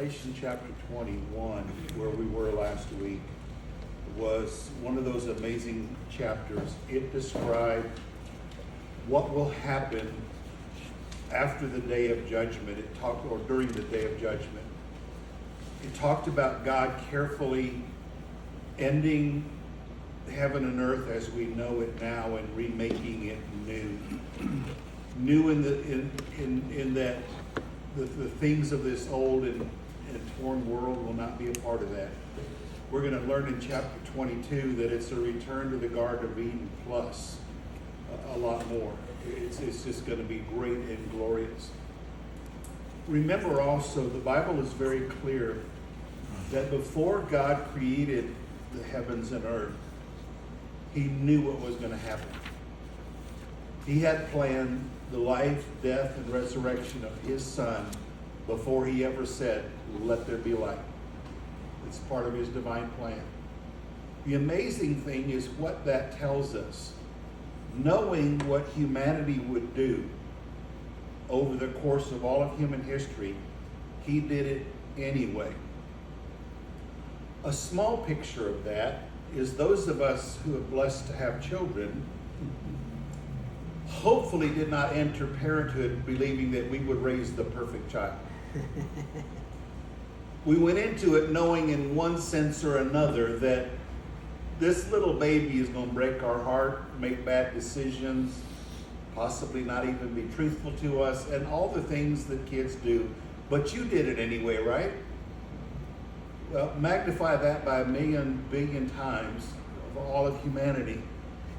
Revelation chapter 21, where we were last week, was one of those amazing chapters. It described what will happen after the day of judgment. Or during the day of judgment. It talked about God carefully ending heaven and earth as we know it now and remaking it new. New in that the things of this old and torn world will not be a part of that. We're going to learn in chapter 22 that it's a return to the Garden of Eden plus a lot more. It's just going to be great and glorious. Remember also, the Bible is very clear that before God created the heavens and earth, He knew what was going to happen. He had planned the life, death, and resurrection of His Son before He ever said, "Let there be light." It's part of His divine plan. The amazing thing is what that tells us. Knowing what humanity would do over the course of all of human history, He did it anyway. A small picture of that is those of us who are blessed to have children hopefully did not enter parenthood believing that we would raise the perfect child. We went into it knowing in one sense or another that this little baby is going to break our heart, make bad decisions, possibly not even be truthful to us, and all the things that kids do. But you did it anyway, right? Well, magnify that by a million, billion times of all of humanity.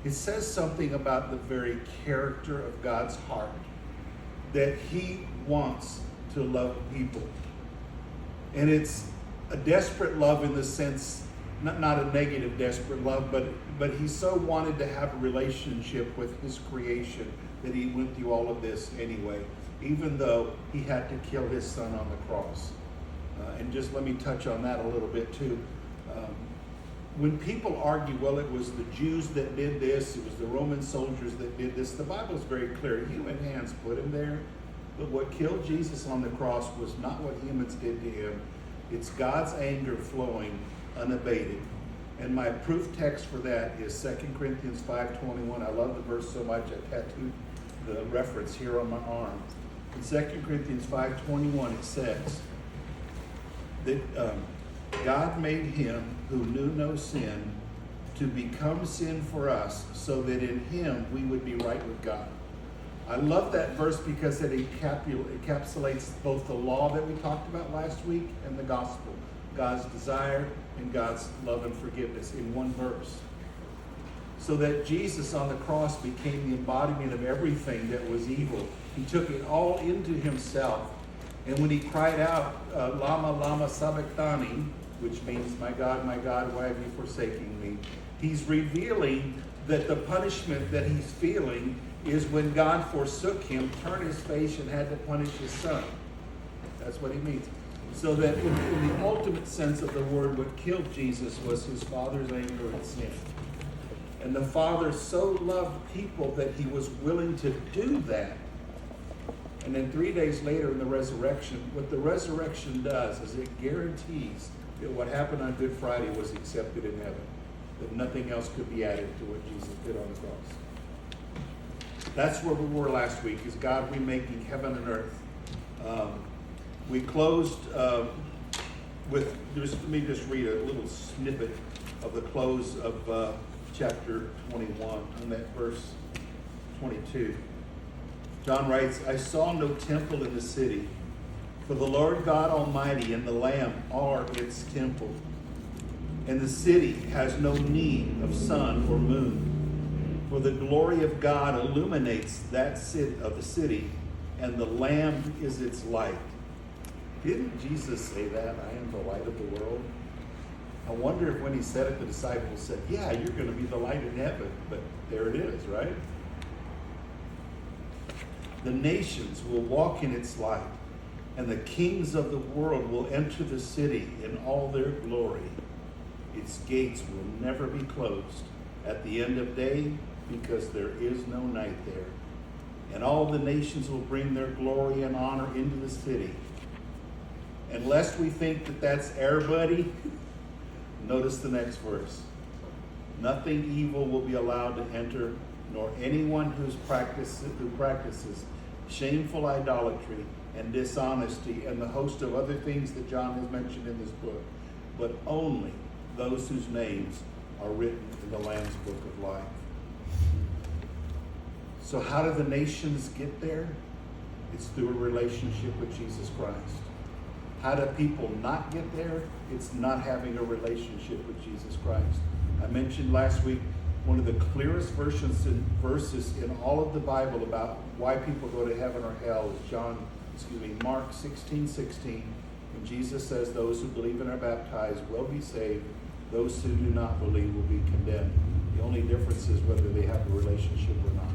It says something about the very character of God's heart, that He wants to love people. And it's a desperate love in the sense, not a negative desperate love, but He so wanted to have a relationship with His creation that He went through all of this anyway, even though He had to kill His Son on the cross. And just let me touch on that a little bit too. When people argue, well, it was the Jews that did this, it was the Roman soldiers that did this, the Bible is very clear. Human hands put Him there. But what killed Jesus on the cross was not what humans did to Him. It's God's anger flowing unabated. And my proof text for that is 2 Corinthians 5:21. I love the verse so much I tattooed the reference here on my arm. In 2 Corinthians 5:21 it says that God made Him who knew no sin to become sin for us so that in Him we would be right with God. I love that verse because it encapsulates both the law that we talked about last week and the gospel. God's desire and God's love and forgiveness in one verse. So that Jesus on the cross became the embodiment of everything that was evil. He took it all into Himself. And when He cried out, Lama, Lama Sabachthani, which means, my God, why have you forsaken me? He's revealing that the punishment that He's feeling is when God forsook Him, turned His face, and had to punish His Son. That's what He means. So that in the ultimate sense of the word, what killed Jesus was His Father's anger and sin. And the Father so loved people that He was willing to do that. And then 3 days later in the resurrection, what the resurrection does is it guarantees that what happened on Good Friday was accepted in heaven. That nothing else could be added to what Jesus did on the cross. That's where we were last week, is God remaking heaven and earth. We closed with, let me just read a little snippet of the close of chapter 21 on that verse 22. John writes, I saw no temple in the city, for the Lord God Almighty and the Lamb are its temple. And the city has no need of sun or moon, for the glory of God illuminates that of the city, and the Lamb is its light. Didn't Jesus say that? I am the light of the world. I wonder if when He said it, the disciples said, yeah, you're going to be the light in heaven. But there it is, right? The nations will walk in its light, and the kings of the world will enter the city in all their glory. Its gates will never be closed at the end of day, because there is no night there. And all the nations will bring their glory and honor into the city. And lest we think that that's everybody, notice the next verse. Nothing evil will be allowed to enter, nor anyone who practices shameful idolatry and dishonesty and the host of other things that John has mentioned in this book, but only those whose names are written in the Lamb's book of life. So how do the nations get there? It's through a relationship with Jesus Christ. How do people not get there? It's not having a relationship with Jesus Christ. I mentioned last week one of the clearest verses in all of the Bible about why people go to heaven or hell is Mark 16:16, when Jesus says those who believe and are baptized will be saved, those who do not believe will be condemned. The only difference is whether they have a relationship or not.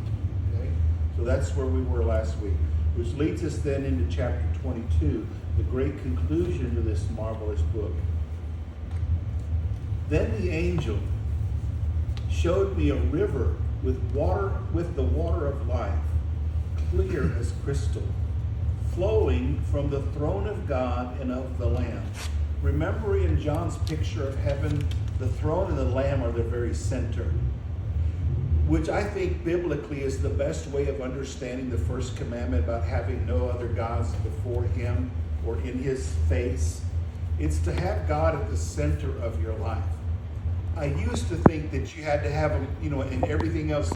Okay? So that's where we were last week, which leads us then into chapter 22, the great conclusion to this marvelous book. Then the angel showed me a river with the water of life, clear as crystal, flowing from the throne of God and of the Lamb. Remember in John's picture of heaven, the throne and the Lamb are the very center, which I think biblically is the best way of understanding the first commandment about having no other gods before him or in his face. It's to have God at the center of your life. I used to think that you had to have him, and everything else